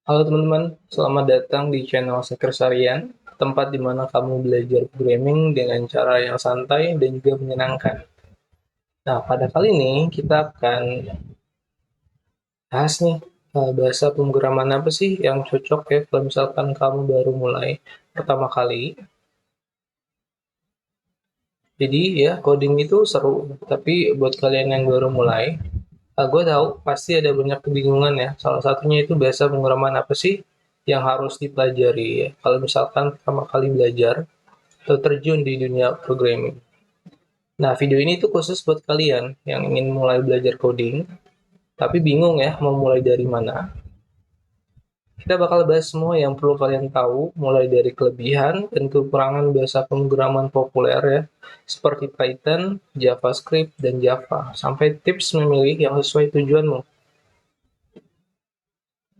Halo teman-teman, selamat datang di channel Sekresarian, tempat di mana kamu belajar programming dengan cara yang santai dan juga menyenangkan. Nah, pada kali ini kita akan bahas nih, bahasa pemrograman apa sih yang cocok ya kalau misalkan kamu baru mulai pertama kali. Jadi ya, coding itu seru, tapi buat kalian yang baru mulai, gue tahu pasti ada banyak kebingungan ya. Salah satunya itu bahasa pemrograman apa sih yang harus dipelajari ya. Kalau misalkan pertama kali belajar atau terjun di dunia programming. Nah, video ini tuh khusus buat kalian yang ingin mulai belajar coding, tapi bingung ya mau mulai dari mana. Kita bakal bahas semua yang perlu kalian tahu, mulai dari kelebihan dan kekurangan bahasa pemrograman populer ya, seperti Python, JavaScript, dan Java, sampai tips memilih yang sesuai tujuanmu.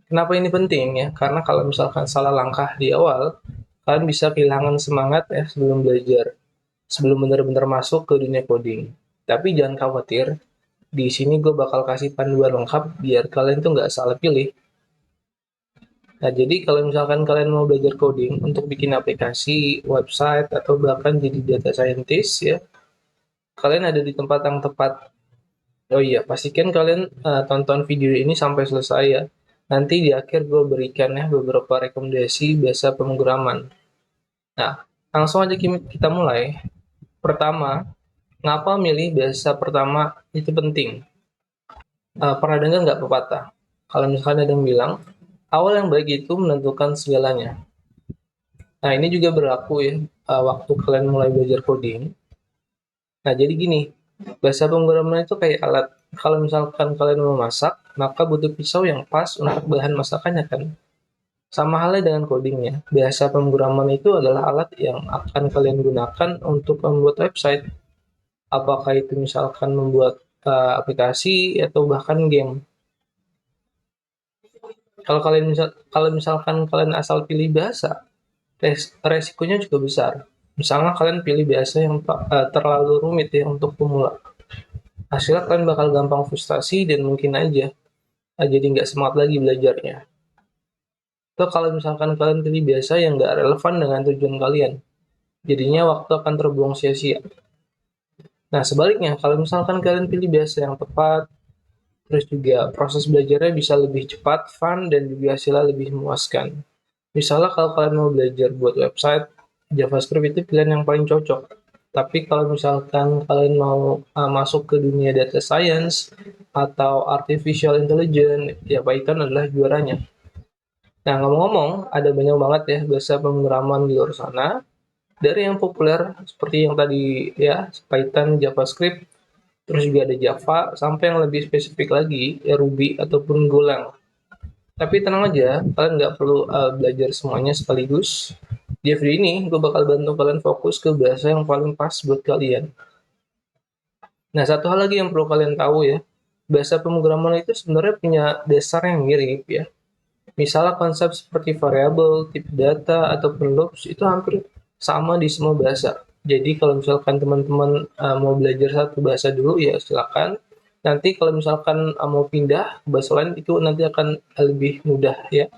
Kenapa ini penting ya? Karena kalau misalkan salah langkah di awal, kalian bisa kehilangan semangat ya sebelum belajar, sebelum benar-benar masuk ke dunia coding. Tapi jangan khawatir, di sini gue bakal kasih panduan lengkap biar kalian tuh nggak salah pilih. Nah, jadi kalau misalkan kalian mau belajar coding untuk bikin aplikasi, website, atau bahkan jadi data scientist ya, kalian ada di tempat yang tepat. Oh iya, pastikan kalian tonton video ini sampai selesai ya. Nanti di akhir gue berikan ya beberapa rekomendasi bahasa pemrograman. Nah, langsung aja kita mulai. Pertama, ngapa milih bahasa pertama itu penting? Pernah dengar nggak pepatah? Kalau misalkan ada yang bilang, awal yang baik itu menentukan segalanya. Nah, ini juga berlaku ya waktu kalian mulai belajar coding. Nah, jadi gini, bahasa pemrograman itu kayak alat. Kalau misalkan kalian mau masak, maka butuh pisau yang pas untuk bahan masakannya kan. Sama halnya dengan codingnya. Bahasa pemrograman itu adalah alat yang akan kalian gunakan untuk membuat website. Apakah itu misalkan membuat aplikasi atau bahkan game. Kalau misalkan kalian asal pilih bahasa, resikonya juga besar. Misalnya kalian pilih bahasa yang terlalu rumit ya untuk pemula. Hasilnya kalian bakal gampang frustasi dan mungkin aja jadi nggak semangat lagi belajarnya. Atau kalau misalkan kalian pilih bahasa yang nggak relevan dengan tujuan kalian, jadinya waktu akan terbuang sia-sia. Nah, sebaliknya, kalau misalkan kalian pilih bahasa yang tepat, terus juga proses belajarnya bisa lebih cepat, fun, dan juga hasilnya lebih memuaskan. Misalnya kalau kalian mau belajar buat website, JavaScript itu pilihan yang paling cocok. Tapi kalau misalkan kalian mau masuk ke dunia data science atau artificial intelligence, ya Python adalah juaranya. Nah, ngomong-ngomong, ada banyak banget ya bahasa pemrograman di luar sana. Dari yang populer seperti yang tadi ya, Python, JavaScript, terus juga ada Java, sampai yang lebih spesifik lagi, ya Ruby ataupun Golang. Tapi tenang aja, kalian nggak perlu belajar semuanya sekaligus. Di video ini, gue bakal bantu kalian fokus ke bahasa yang paling pas buat kalian. Nah, satu hal lagi yang perlu kalian tahu ya, bahasa pemrograman itu sebenarnya punya dasar yang mirip ya. Misalnya konsep seperti variabel, tipe data, ataupun loops itu hampir sama di semua bahasa. Jadi kalau misalkan teman-teman mau belajar satu bahasa dulu ya silakan. Nanti kalau misalkan mau pindah ke bahasa lain itu nanti akan lebih mudah ya.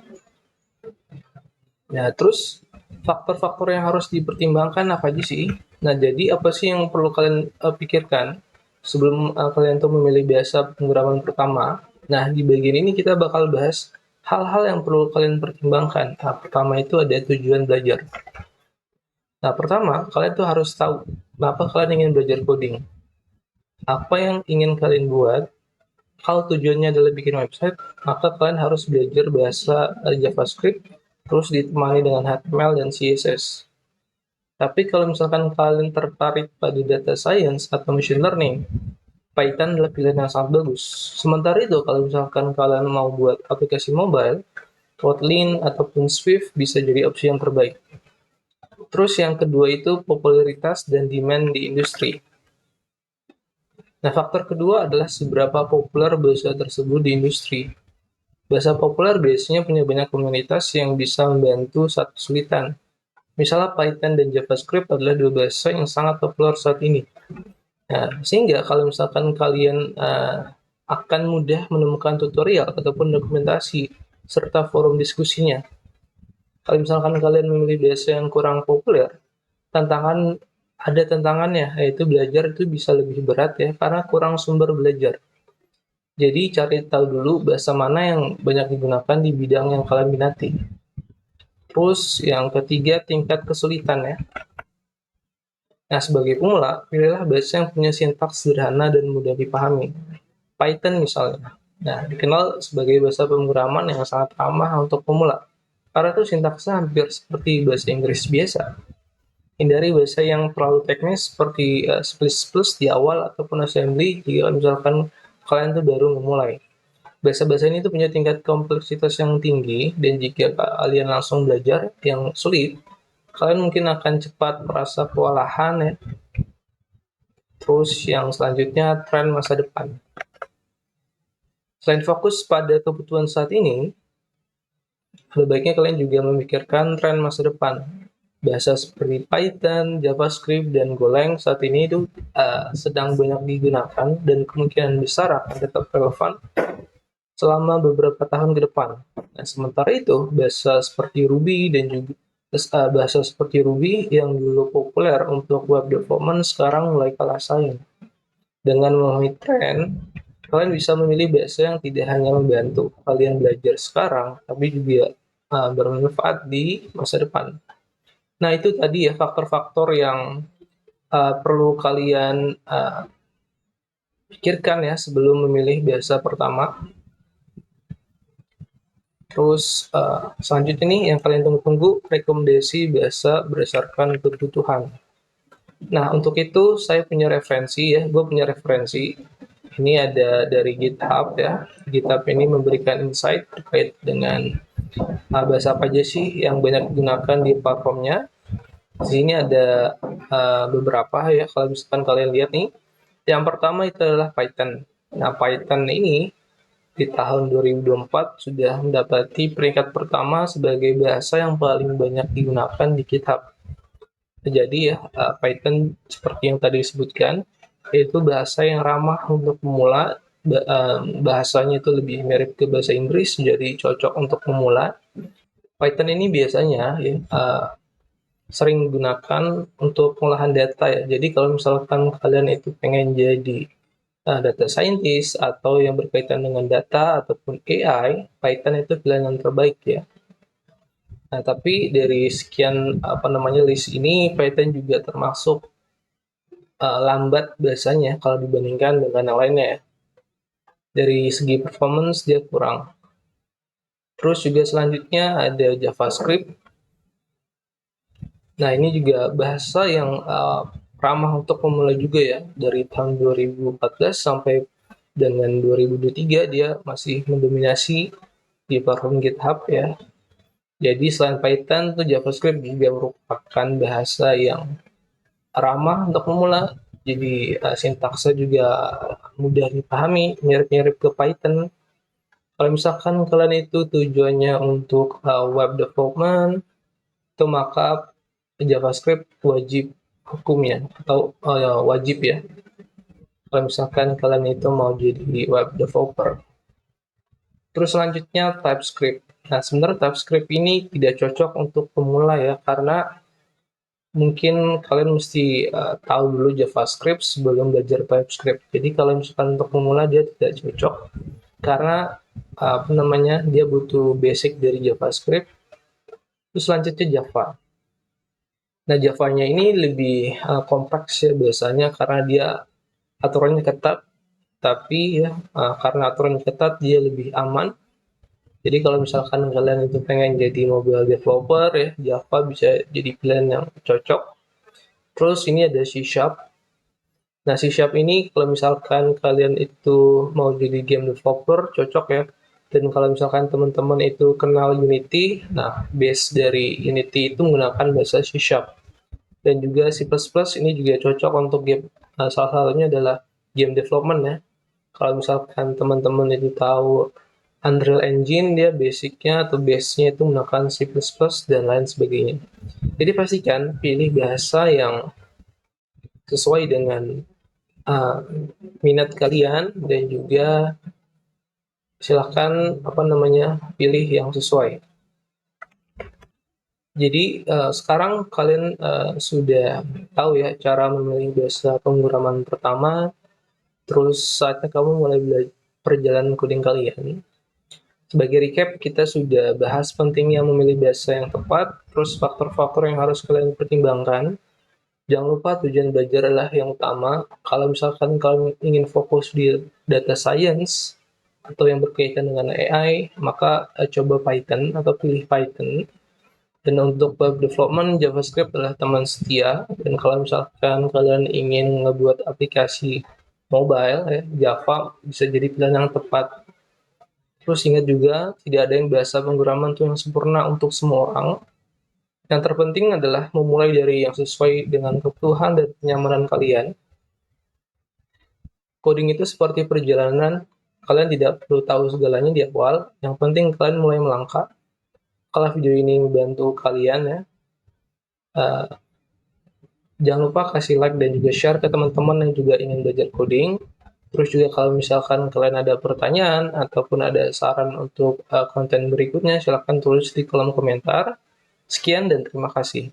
Nah, terus faktor-faktor yang harus dipertimbangkan apa aja sih? Nah, jadi apa sih yang perlu kalian pikirkan sebelum kalian tuh memilih bahasa pemrograman pertama? Nah, di bagian ini kita bakal bahas hal-hal yang perlu kalian pertimbangkan. Nah, pertama itu ada tujuan belajar. Nah, pertama, kalian tuh harus tahu kenapa kalian ingin belajar coding. Apa yang ingin kalian buat? Kalau tujuannya adalah bikin website, maka kalian harus belajar bahasa JavaScript, terus ditemani dengan HTML dan CSS. Tapi kalau misalkan kalian tertarik pada data science atau machine learning, Python adalah pilihan yang sangat bagus. Sementara itu, kalau misalkan kalian mau buat aplikasi mobile, Kotlin ataupun Swift bisa jadi opsi yang terbaik. Terus yang kedua itu popularitas dan demand di industri. Nah, faktor kedua adalah seberapa populer bahasa tersebut di industri. Bahasa populer biasanya punya banyak komunitas yang bisa membantu saat kesulitan. Misalnya Python dan JavaScript adalah dua bahasa yang sangat populer saat ini. Nah, sehingga kalau misalkan kalian akan mudah menemukan tutorial ataupun dokumentasi serta forum diskusinya. Kalau misalkan kalian memilih bahasa yang kurang populer, ada tantangannya, yaitu belajar itu bisa lebih berat ya, karena kurang sumber belajar. Jadi cari tahu dulu bahasa mana yang banyak digunakan di bidang yang kalian minati. Terus yang ketiga, tingkat kesulitan ya. Nah, sebagai pemula, pilihlah bahasa yang punya sintaks sederhana dan mudah dipahami. Python misalnya. Nah, dikenal sebagai bahasa pemrograman yang sangat ramah untuk pemula. Karena itu sintaksnya hampir seperti bahasa Inggris biasa. Hindari bahasa yang terlalu teknis seperti C++ di awal ataupun assembly jika misalkan kalian tuh baru memulai. Bahasa-bahasa ini tuh punya tingkat kompleksitas yang tinggi dan jika kalian langsung belajar yang sulit, kalian mungkin akan cepat merasa kewalahan ya. Terus yang selanjutnya, tren masa depan. Selain fokus pada kebutuhan saat ini, sebaiknya kalian juga memikirkan tren masa depan. Bahasa seperti Python, JavaScript, dan Golang saat ini itu sedang banyak digunakan dan kemungkinan besar akan tetap relevan selama beberapa tahun ke depan. Nah, sementara itu, bahasa seperti Ruby yang dulu populer untuk web development sekarang mulai kalah saing. Dengan memahami tren, kalian bisa memilih bahasa yang tidak hanya membantu kalian belajar sekarang, tapi juga bermanfaat di masa depan. Nah, itu tadi ya faktor-faktor yang perlu kalian pikirkan ya sebelum memilih bahasa pertama. Terus selanjutnya nih yang kalian tunggu-tunggu, rekomendasi bahasa berdasarkan kebutuhan. Nah, untuk itu saya punya referensi ya, gue punya referensi. Ini ada dari GitHub ya. GitHub ini memberikan insight terkait dengan bahasa apa aja sih yang banyak digunakan di platformnya. Di sini ada beberapa ya, kalau misalkan kalian lihat nih. Yang pertama itu adalah Python. Nah, Python ini di tahun 2024 sudah mendapati peringkat pertama sebagai bahasa yang paling banyak digunakan di GitHub. Jadi ya, Python seperti yang tadi disebutkan, itu bahasa yang ramah untuk pemula, bahasanya itu lebih mirip ke bahasa Inggris, jadi cocok untuk pemula. Python ini biasanya ya, sering digunakan untuk pengolahan data ya. Jadi kalau misalkan kalian itu pengen jadi data scientist atau yang berkaitan dengan data ataupun AI, Python itu pilihan yang terbaik ya. Nah, tapi dari sekian list ini, Python juga termasuk lambat biasanya kalau dibandingkan dengan yang lainnya ya. Dari segi performance dia kurang. Terus juga selanjutnya ada JavaScript. Nah, ini juga bahasa yang ramah untuk pemula juga ya. Dari tahun 2014 sampai dengan 2023 dia masih mendominasi di platform GitHub ya. Jadi selain Python tuh JavaScript juga merupakan bahasa yang ramah untuk pemula. Jadi sintaksnya juga mudah dipahami, mirip-mirip ke Python. Kalau misalkan kalian itu tujuannya untuk web development, itu maka JavaScript wajib hukumnya atau wajib ya. Kalau misalkan kalian itu mau jadi web developer. Terus selanjutnya TypeScript. Nah, sebenarnya TypeScript ini tidak cocok untuk pemula ya, karena mungkin kalian mesti tahu dulu JavaScript sebelum belajar TypeScript. Jadi kalau misalkan untuk pemula dia tidak cocok, karena dia butuh basic dari JavaScript. Terus selanjutnya Java. Nah, Java-nya ini lebih kompleks ya biasanya karena dia aturannya ketat, tapi ya karena aturannya ketat dia lebih aman. Jadi kalau misalkan kalian itu pengen jadi mobile developer ya, Java bisa jadi pilihan yang cocok. Terus ini ada C Sharp. Nah, C Sharp ini kalau misalkan kalian itu mau jadi game developer cocok ya. Dan kalau misalkan teman-teman itu kenal Unity, nah base dari Unity itu menggunakan bahasa C Sharp. Dan juga C++ ini juga cocok untuk game. Nah, salah satunya adalah game development ya. Kalau misalkan teman-teman itu tahu Unreal Engine, dia basicnya atau base-nya itu menggunakan C++ dan lain sebagainya. Jadi pastikan pilih bahasa yang sesuai dengan minat kalian dan juga silahkan pilih yang sesuai. Jadi sekarang kalian sudah tahu ya cara memilih bahasa pemrograman pertama, terus saatnya kamu mulai perjalanan coding kalian. Sebagai recap, kita sudah bahas pentingnya memilih bahasa yang tepat, terus faktor-faktor yang harus kalian pertimbangkan. Jangan lupa tujuan belajar adalah yang utama. Kalau misalkan kalian ingin fokus di data science atau yang berkaitan dengan AI, maka coba Python atau pilih Python. Dan untuk web development, JavaScript adalah teman setia. Dan kalau misalkan kalian ingin ngebuat aplikasi mobile, Java bisa jadi pilihan yang tepat. Terus ingat juga, tidak ada yang bahasa pemrograman itu yang sempurna untuk semua orang. Yang terpenting adalah memulai dari yang sesuai dengan kebutuhan dan kenyamanan kalian. Coding itu seperti perjalanan, kalian tidak perlu tahu segalanya di awal. Yang penting kalian mulai melangkah. Kalau video ini membantu kalian ya, uh, jangan lupa kasih like dan juga share ke teman-teman yang juga ingin belajar coding. Terus juga kalau misalkan kalian ada pertanyaan ataupun ada saran untuk konten berikutnya, silahkan tulis di kolom komentar. Sekian dan terima kasih.